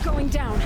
Going down.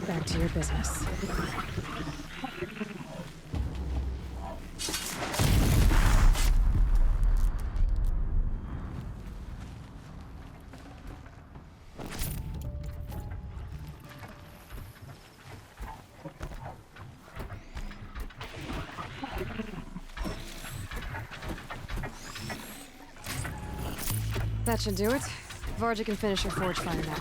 Back to your business. That should do it. Varga can finish her forge fire now.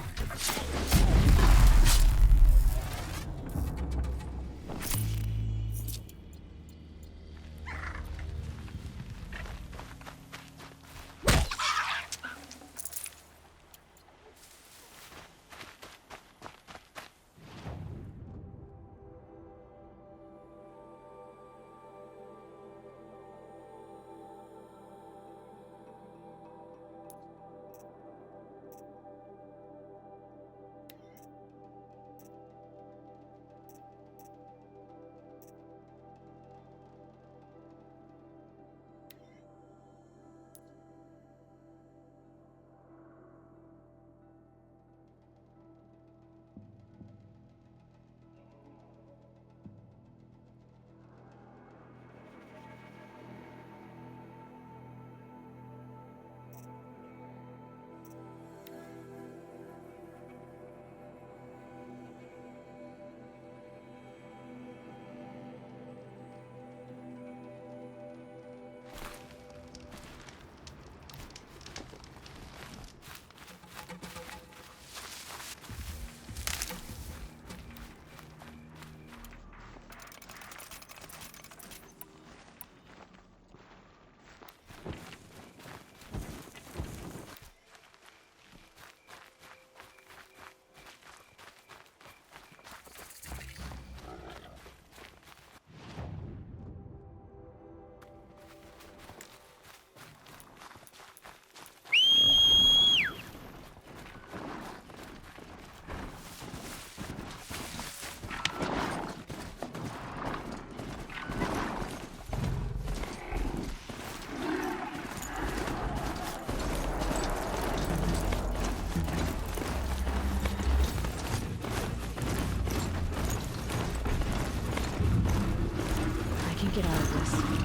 Get out of this.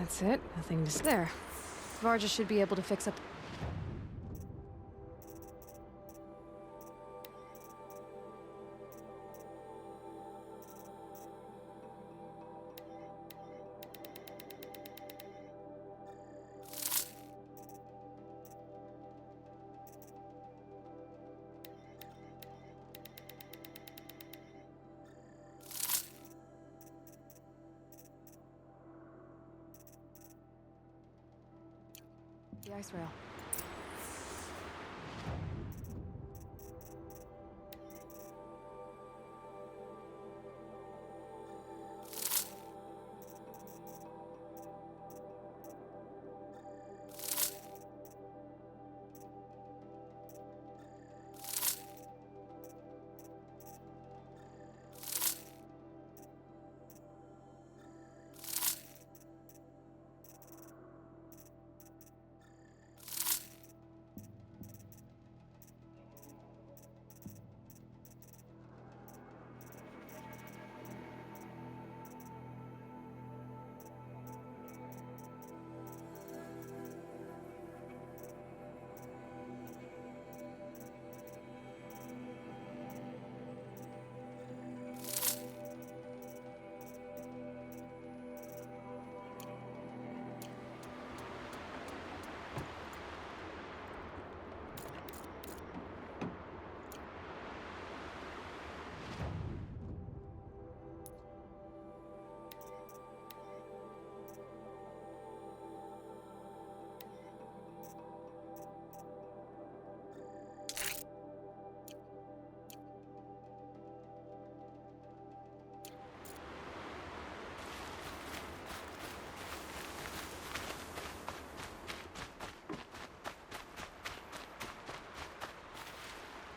That's it. Nothing to there. Varja should be able to fix up. The ice rail.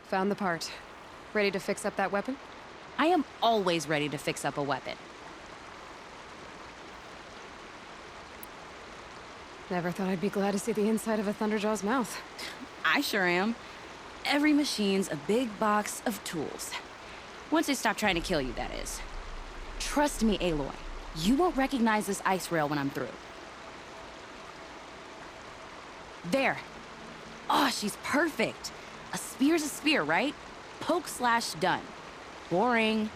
Found the part. Ready to fix up that weapon? I am always ready to fix up a weapon. Never thought I'd be glad to see the inside of a Thunderjaw's mouth. I sure am. Every machine's a big box of tools. Once they stop trying to kill you, that is. Trust me, Aloy. You won't recognize this ice rail when I'm through. There. Oh, she's perfect. A spear's a spear, right? Poke slash done. Boring.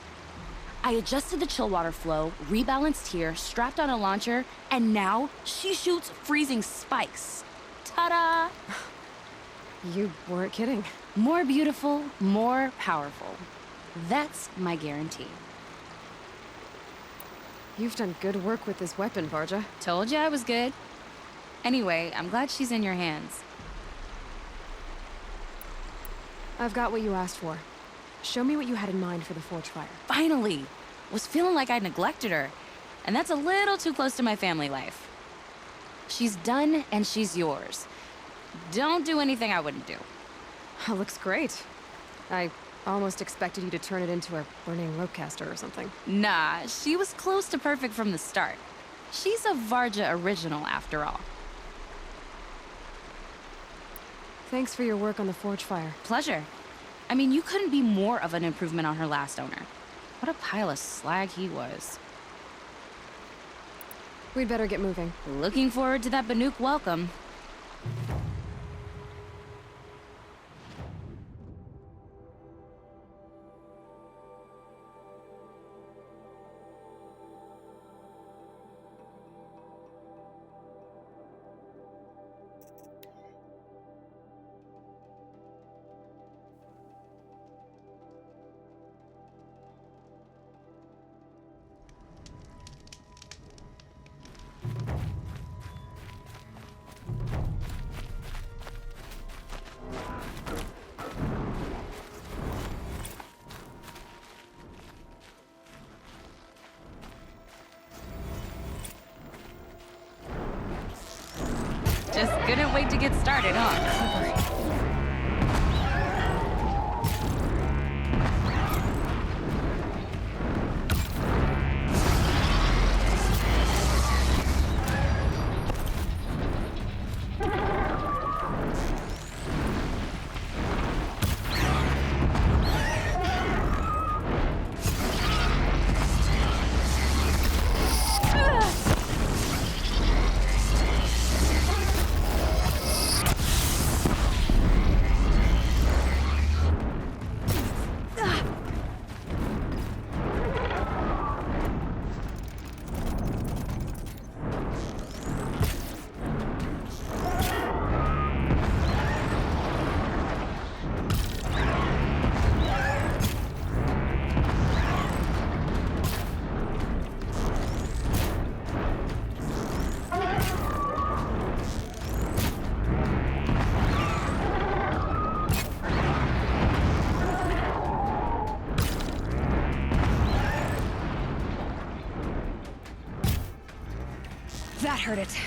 I adjusted the chill water flow, rebalanced here, strapped on a launcher, and now she shoots freezing spikes. Ta-da! You weren't kidding. More beautiful, more powerful. That's my guarantee. You've done good work with this weapon, Varja. Told you I was good. Anyway, I'm glad she's in your hands. I've got what you asked for. Show me what you had in mind for the forge fire. Finally! Was feeling like I neglected her. And that's a little too close to my family life. She's done and she's yours. Don't do anything I wouldn't do. Looks great. I almost expected you to turn it into a burning ropecaster or something. Nah, she was close to perfect from the start. She's a Varja original after all. Thanks for your work on the forge fire. Pleasure. I mean, you couldn't be more of an improvement on her last owner. What a pile of slag he was. We'd better get moving. Looking forward to that Banuk welcome. Just couldn't wait to get started, huh? That hurt it.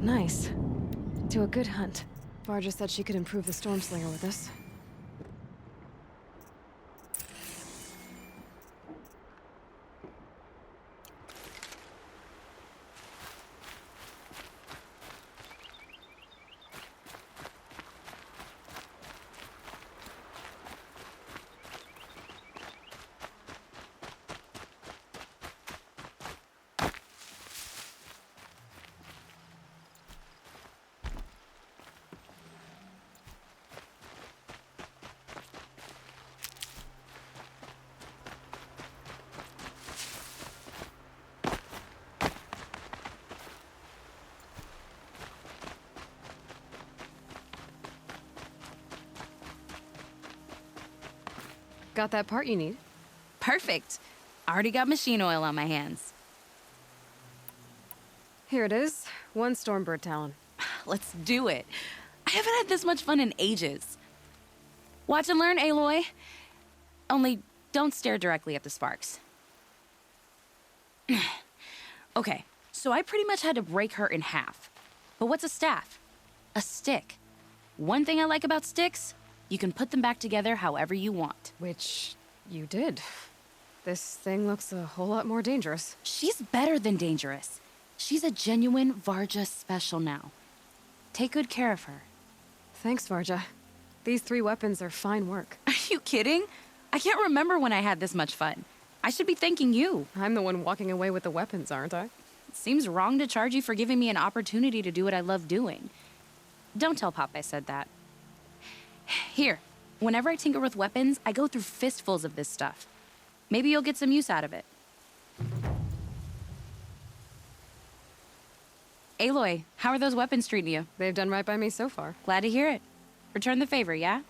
Nice. To a good hunt. Varja said she could improve the Stormslinger with us. Got that part you need? Perfect. Already got machine oil on my hands. Here it is. 1 Stormbird Talon. Let's do it. I haven't had this much fun in ages. Watch and learn, Aloy. Only don't stare directly at the sparks. Okay, so I pretty much had to break her in half. But what's a staff? A stick. One thing I like about sticks, you can put them back together however you want. Which you did. This thing looks a whole lot more dangerous. She's better than dangerous. She's a genuine Varja special now. Take good care of her. Thanks, Varja. These 3 weapons are fine work. Are you kidding? I can't remember when I had this much fun. I should be thanking you. I'm the one walking away with the weapons, aren't I? It seems wrong to charge you for giving me an opportunity to do what I love doing. Don't tell Pop I said that. Here, Whenever I tinker with weapons, I go through fistfuls of this stuff. Maybe you'll get some use out of it. Aloy, how are those weapons treating you? They've done right by me so far. Glad to hear it. Return the favor, yeah?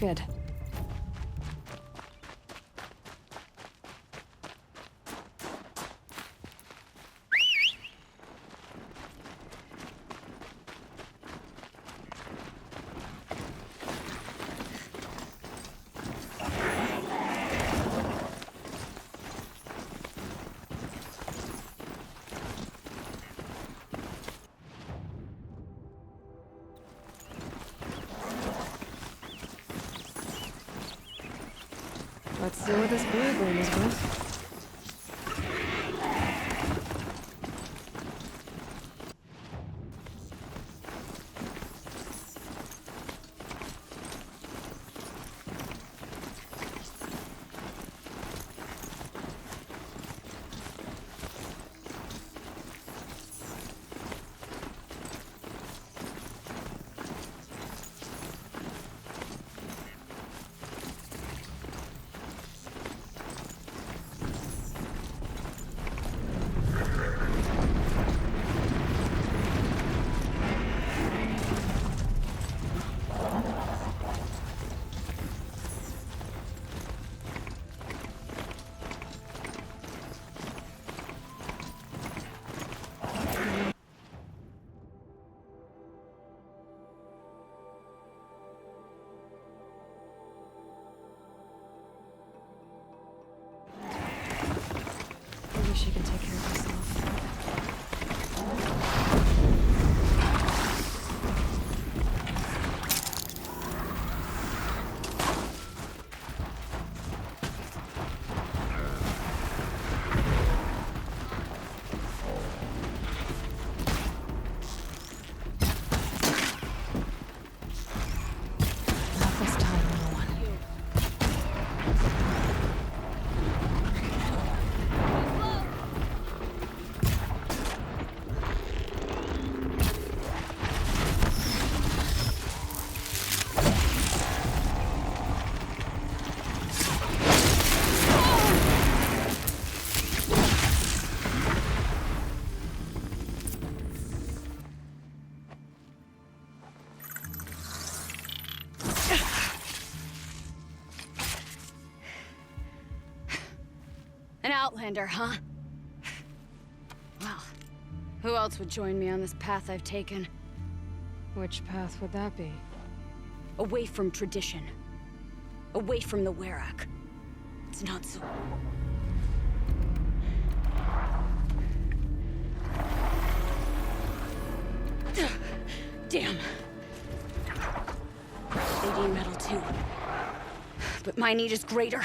good. Let's see what this blue gleam is worth. Maybe she can take care of herself. Not this time, no one. An outlander, huh? Well, who else would join me on this path I've taken? Which path would that be? Away from tradition. Away from the Werak. It's not so... Damn. They need metal too. But my need is greater.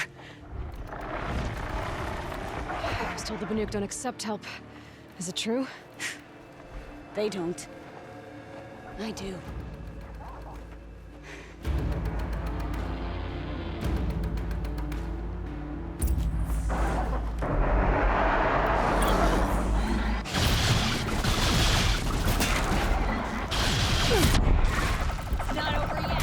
I was told the Banuk don't accept help. Is it true? They don't. I do. Not over yet.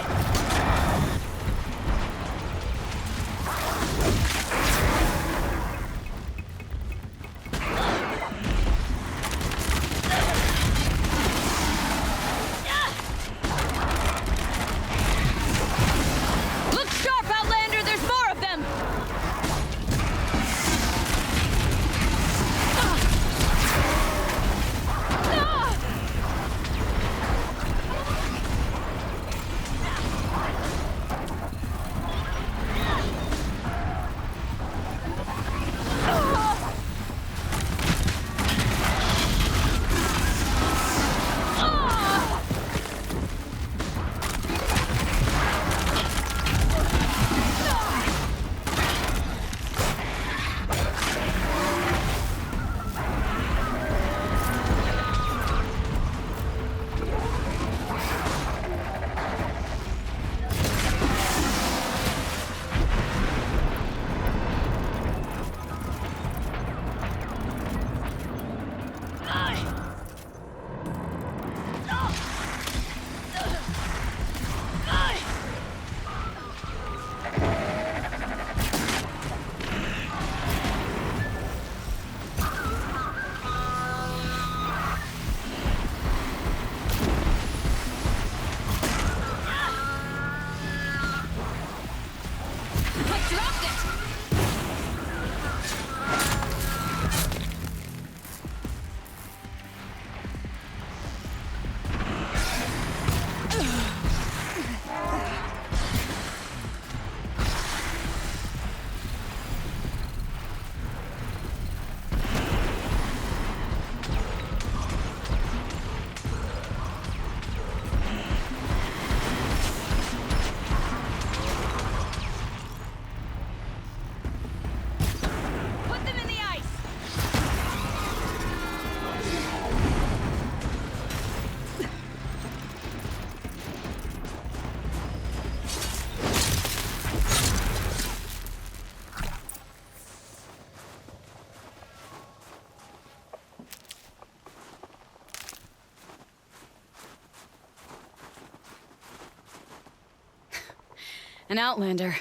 An outlander.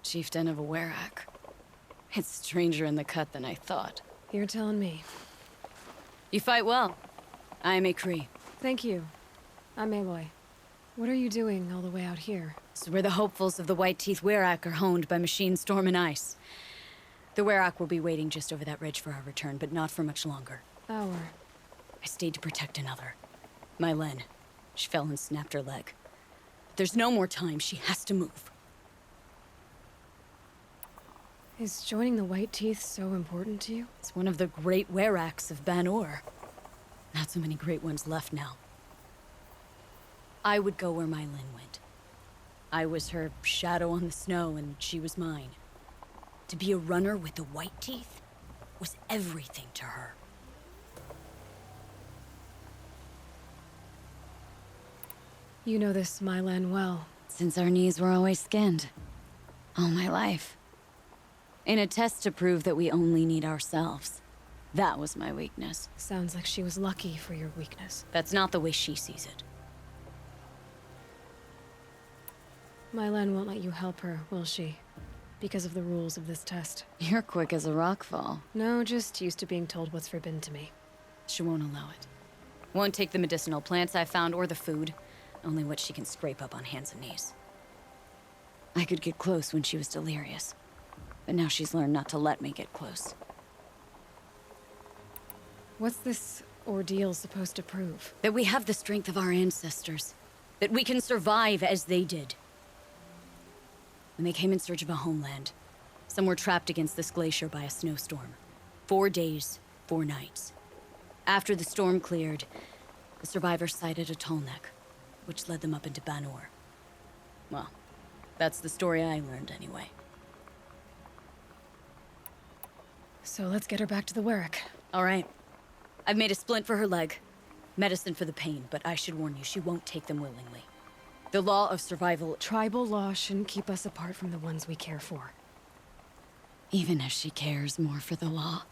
Chieftain of a Werak. It's stranger in the cut than I thought. You're telling me. You fight well. I am a Cree. Thank you. I'm Aloy. What are you doing all the way out here? This is where the hopefuls of the White Teeth Werak are honed by machine storm and ice. The Werak will be waiting just over that ridge for our return, but not for much longer. Our. I stayed to protect another. My Len. She fell and snapped her leg. There's no more time. She has to move. Is joining the White Teeth so important to you? It's one of the great Weraks of Banor. Not so many great ones left now. I would go where my Lynn went. I was her shadow on the snow, and she was mine. To be a runner with the White Teeth was everything to her. You know this Mylan well. Since our knees were always skinned. All my life. In a test to prove that we only need ourselves. That was my weakness. Sounds like she was lucky for your weakness. That's not the way she sees it. Mylan won't let you help her, will she? Because of the rules of this test. You're quick as a rockfall. No, just used to being told what's forbidden to me. She won't allow it. Won't take the medicinal plants I found or the food. Only what she can scrape up on hands and knees. I could get close when she was delirious. But now she's learned not to let me get close. What's this ordeal supposed to prove? That we have the strength of our ancestors. That we can survive as they did. When they came in search of a homeland, some were trapped against this glacier by a snowstorm. 4 days, 4 nights. After the storm cleared, the survivors sighted a tallneck, which led them up into Banor. Well, that's the story I learned anyway. So let's get her back to the Werak. All right. I've made a splint for her leg. Medicine for the pain, but I should warn you, she won't take them willingly. The law of survival... Tribal law shouldn't keep us apart from the ones we care for. Even if she cares more for the law.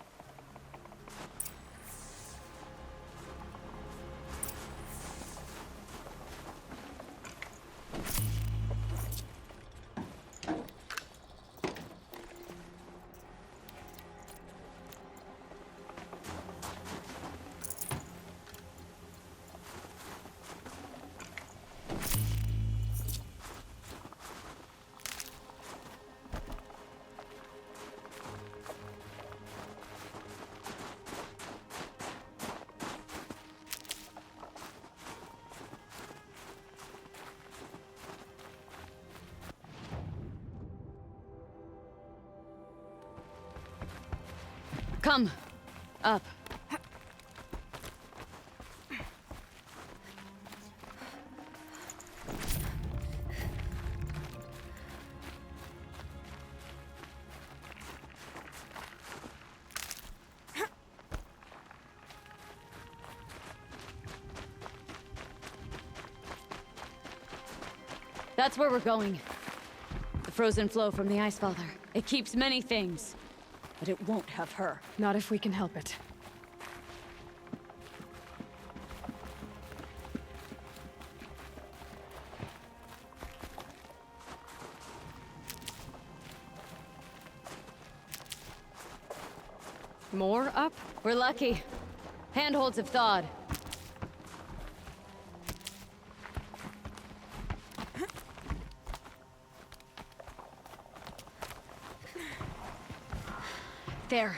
Come. Up. That's where we're going. The frozen flow from the Ice Father. It keeps many things. But it won't have her. Not if we can help it. More up? We're lucky. Handholds have thawed. There.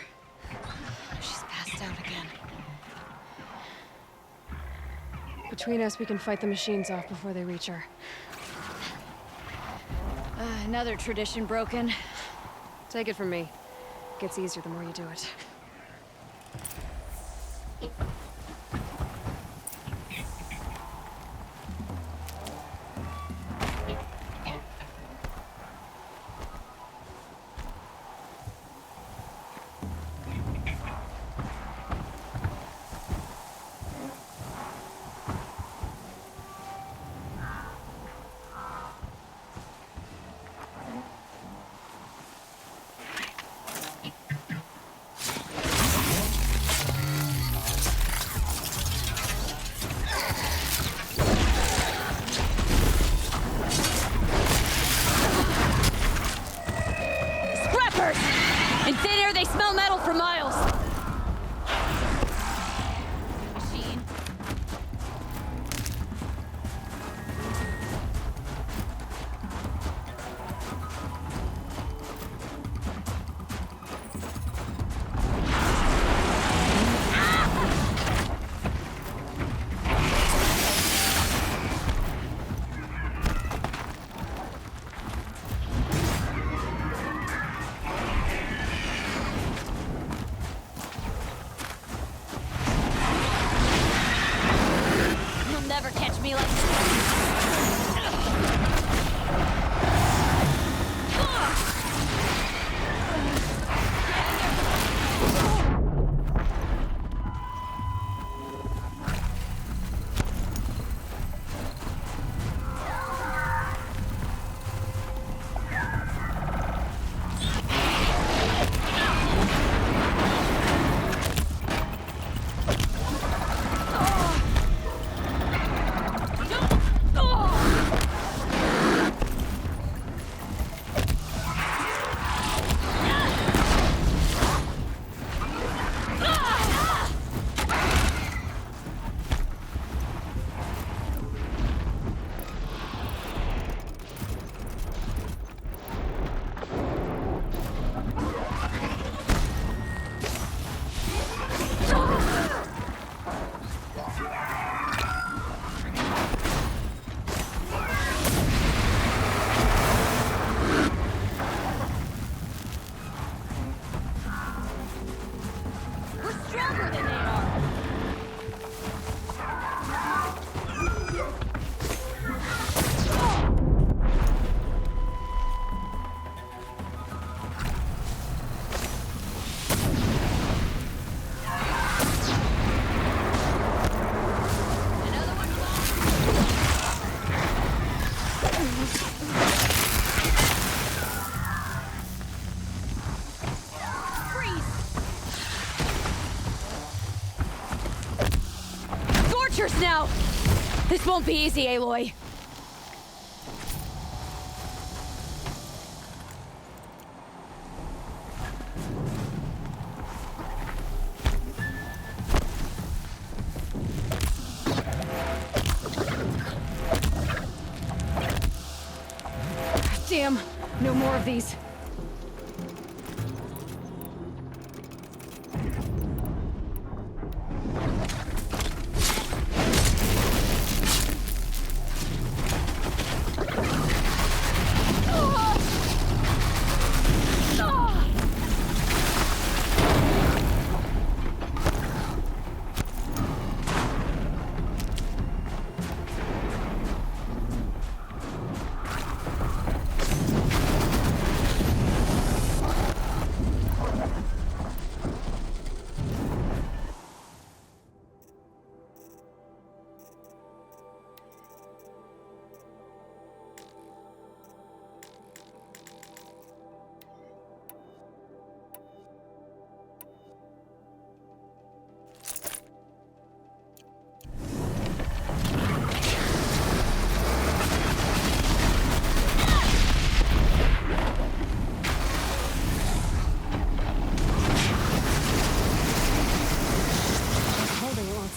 She's passed out again. Between us, we can fight the machines off before they reach her. Another tradition broken. Take it from me. Gets easier the more you do it. stronger than they are. Tortures now! This won't be easy, Aloy. Damn, no more of these.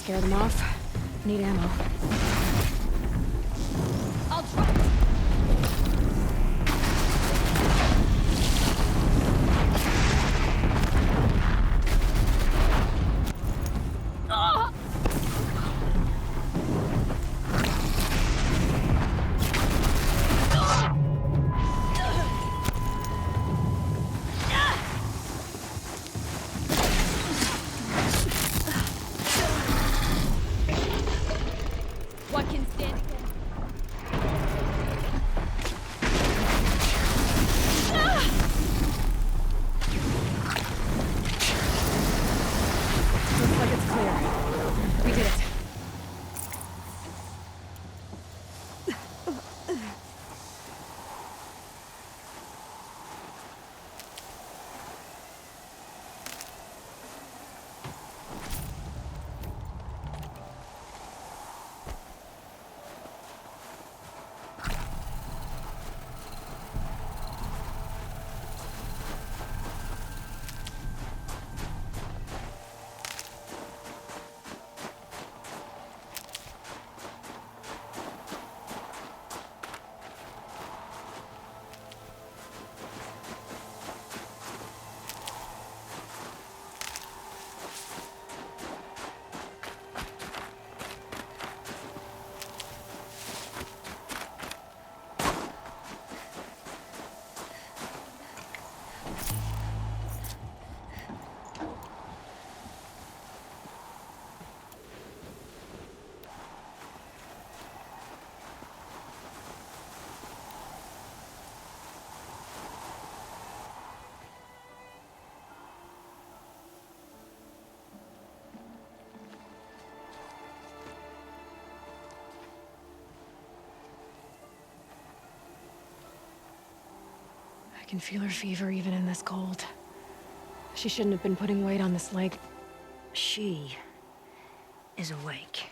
Scare them off. Need ammo. I'll try. What can stand against? Looks like it's clear. We did it. I can feel her fever even in this cold. She shouldn't have been putting weight on this leg. She is awake.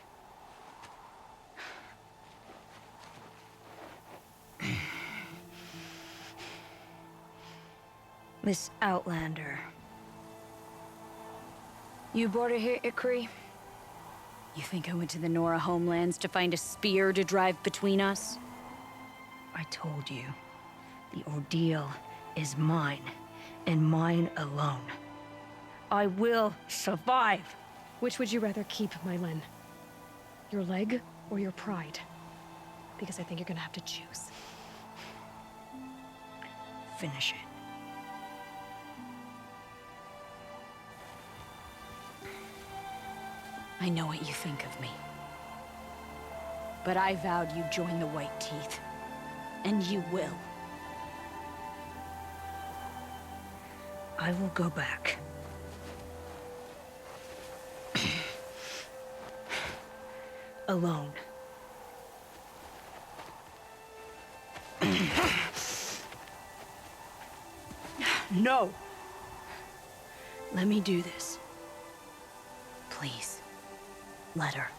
Miss Outlander. You brought her here, Ikri? You think I went to the Nora homelands to find a spear to drive between us? I told you, the ordeal is mine, and mine alone. I will survive. Which would you rather keep, Mylen? Your leg or your pride? Because I think you're gonna have to choose. Finish it. I know what you think of me. But I vowed you'd join the White Teeth. And you will. I will go back. Alone. No! Let me do this. Please. Let her.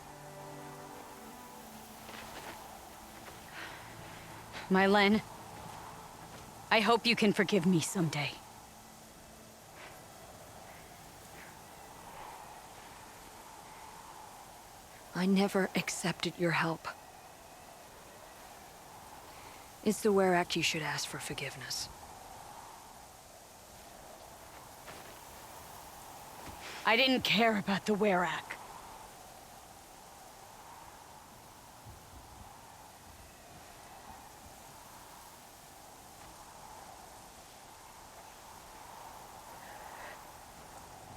My Len, I hope you can forgive me someday. I never accepted your help. It's the Werak you should ask for forgiveness. I didn't care about the Werak.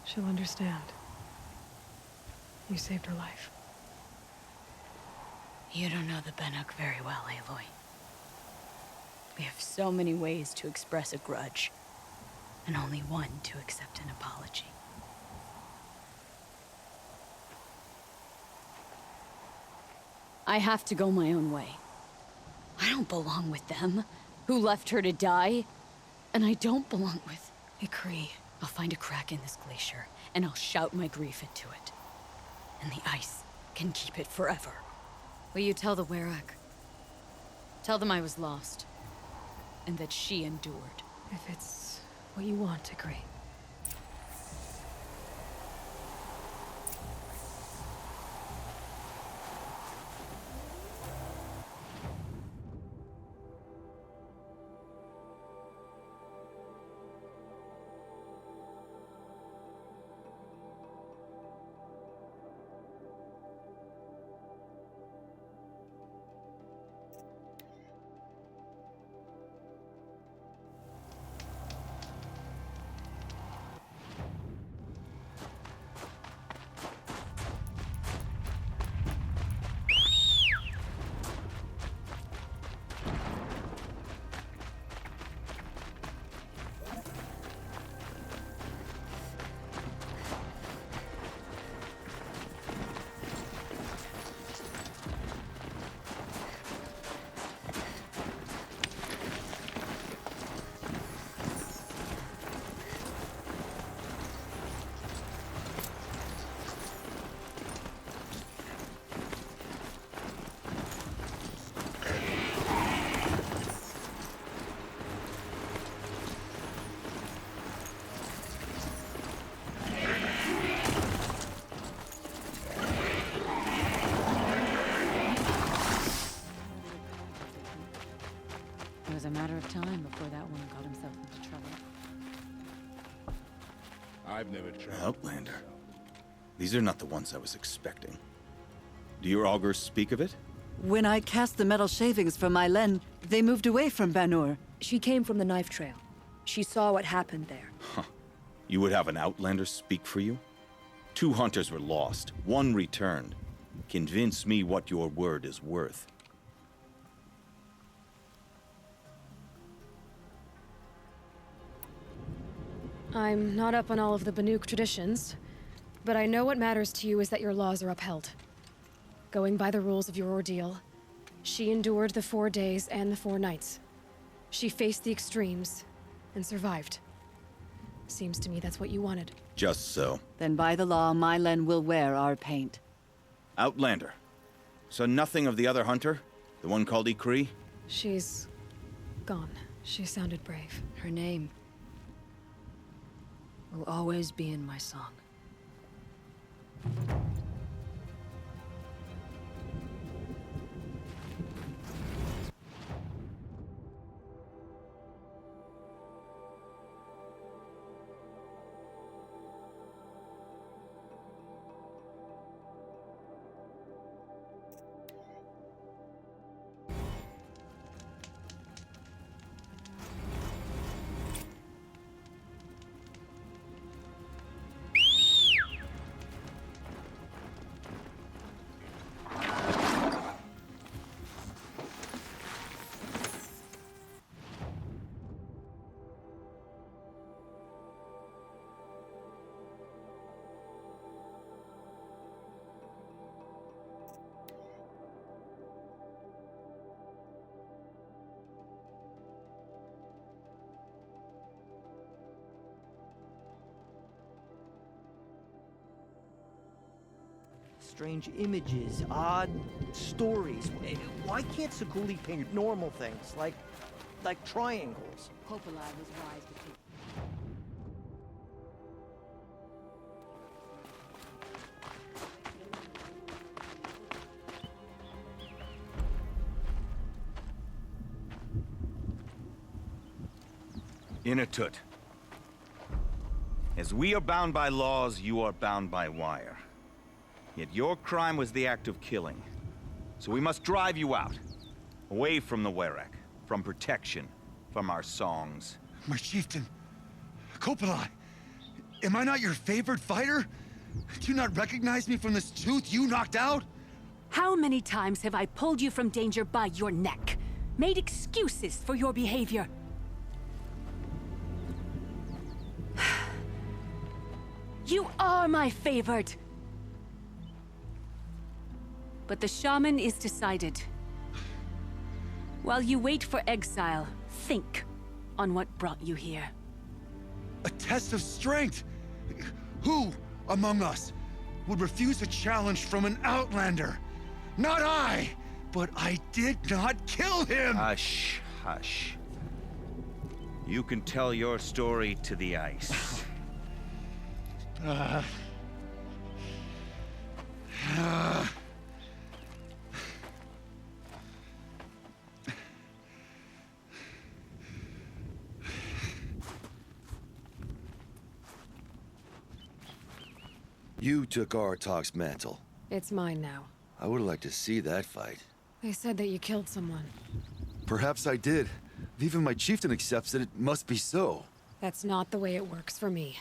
She'll understand. You saved her life. You don't know the Banuk very well, Aloy. We have so many ways to express a grudge, and only one to accept an apology. I have to go my own way. I don't belong with them, who left her to die. And I don't belong with Ikri. I'll find a crack in this glacier, and I'll shout my grief into it. And the ice can keep it forever. Will you tell the Werak? Tell them I was lost, and that she endured. If it's what you want, Ikri. It was a matter of time before that one got himself into trouble. I've never tried. Outlander. These are not the ones I was expecting. Do your augurs speak of it? When I cast the metal shavings from my Len, they moved away from Banur. She came from the knife trail. She saw what happened there. You would have an outlander speak for you? 2 hunters were lost, 1 returned. Convince me what your word is worth. I'm not up on all of the Banuk traditions, but I know what matters to you is that your laws are upheld. Going by the rules of your ordeal, she endured the 4 days and the 4 nights. She faced the extremes and survived. Seems to me that's what you wanted. Just so. Then by the law, my Len will wear our paint. Outlander. So nothing of the other hunter? The one called Ikri? She's gone. She sounded brave. Her name will always be in my song. strange images, odd stories. Why can't Seguli paint normal things, like triangles? Coppola was wise to take. Inatut. As we are bound by laws, you are bound by wire. Yet your crime was the act of killing. So we must drive you out. Away from the Werak, from protection, from our songs. My chieftain, Coppola, am I not your favorite fighter? Do you not recognize me from this tooth you knocked out? How many times have I pulled you from danger by your neck? Made excuses for your behavior? You are my favorite! But the shaman is decided. While you wait for exile, think on what brought you here. A test of strength! Who among us would refuse a challenge from an outlander? Not I! But I did not kill him! Hush, hush. You can tell your story to the ice. You took Aratak's mantle. It's mine now. I would like to see that fight. They said that you killed someone. Perhaps I did. If even my chieftain accepts it, it must be so. That's not the way it works for me.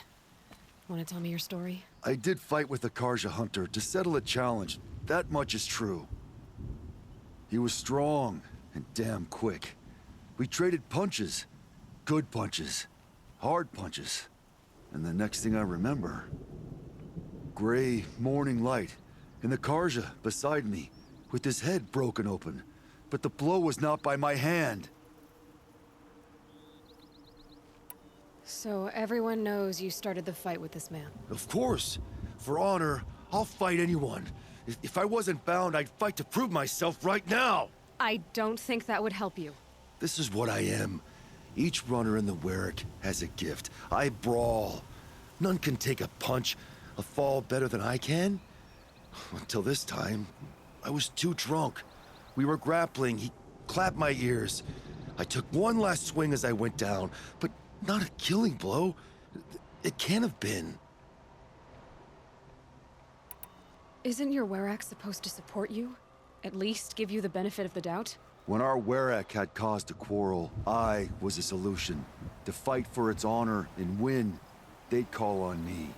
Want to tell me your story? I did fight with the Karja hunter to settle a challenge. That much is true. He was strong and damn quick. We traded punches. Good punches. Hard punches. And the next thing I remember... gray morning light, and the Karja beside me, with his head broken open. But the blow was not by my hand. So everyone knows you started the fight with this man. Of course. For honor, I'll fight anyone. If I wasn't bound, I'd fight to prove myself right now! I don't think that would help you. This is what I am. Each runner in the Werak has a gift. I brawl. None can take a punch, a fall better than I can. Until this time, I was too drunk. We were grappling, he clapped my ears. I took one last swing as I went down, but not a killing blow. It can't have been. Isn't your Werak supposed to support you? At least give you the benefit of the doubt? When our Werak had cause to quarrel, I was a solution. To fight for its honor and win, they'd call on me.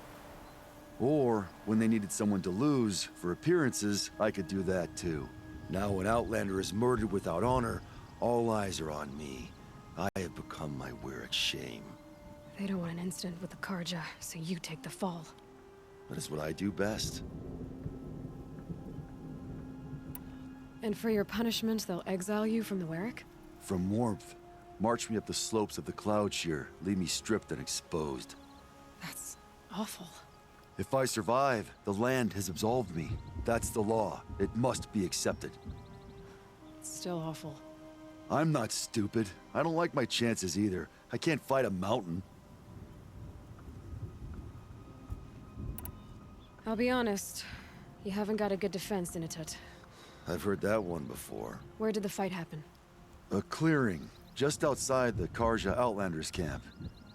Or, when they needed someone to lose, for appearances, I could do that too. Now when Outlander is murdered without honor, all eyes are on me. I have become my Werak's shame. They don't want an incident with the Karja, so you take the fall. That is what I do best. And for your punishment, they'll exile you from the Werak? From warmth, march me up the slopes of the Cloud Shear, leave me stripped and exposed. That's awful. If I survive, the land has absolved me. That's the law. It must be accepted. It's still awful. I'm not stupid. I don't like my chances either. I can't fight a mountain. I'll be honest. You haven't got a good defense, Inatut. I've heard that one before. Where did the fight happen? A clearing, just outside the Karja Outlanders camp.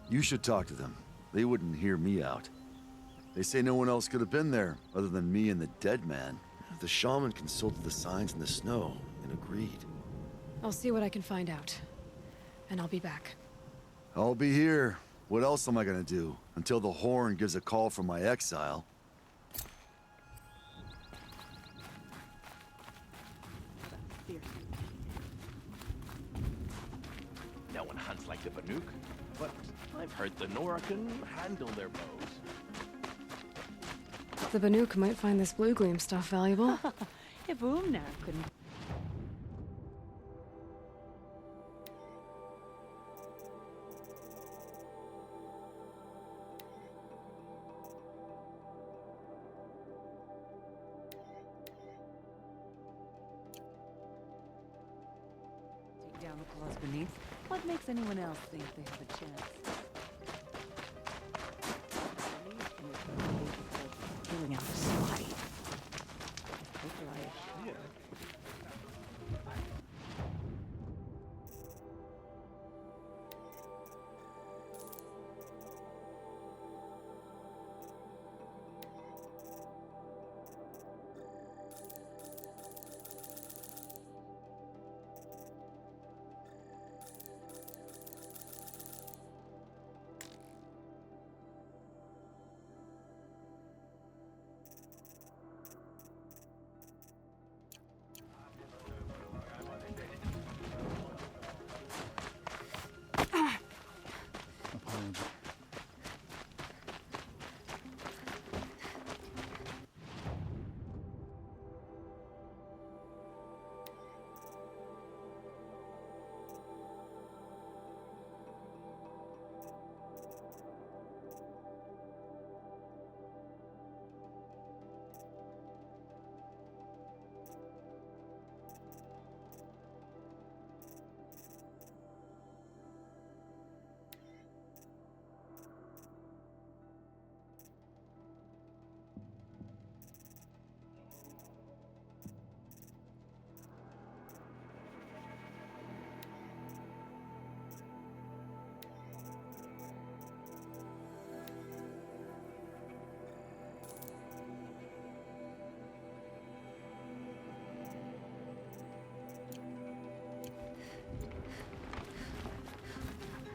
You should talk to them. They wouldn't hear me out. They say no one else could have been there, other than me and the dead man. The shaman consulted the signs in the snow and agreed. I'll see what I can find out. And I'll be back. I'll be here. What else am I gonna do? Until the Horn gives a call from my exile. No one hunts like the Banuk, but I've heard the Nora can handle their bows. The Banuk might find this blue gleam stuff valuable. If Umnar couldn't... down the claws beneath. What makes anyone else think they have a chance? Killing out of spite.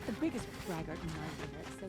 The biggest braggart in our unit said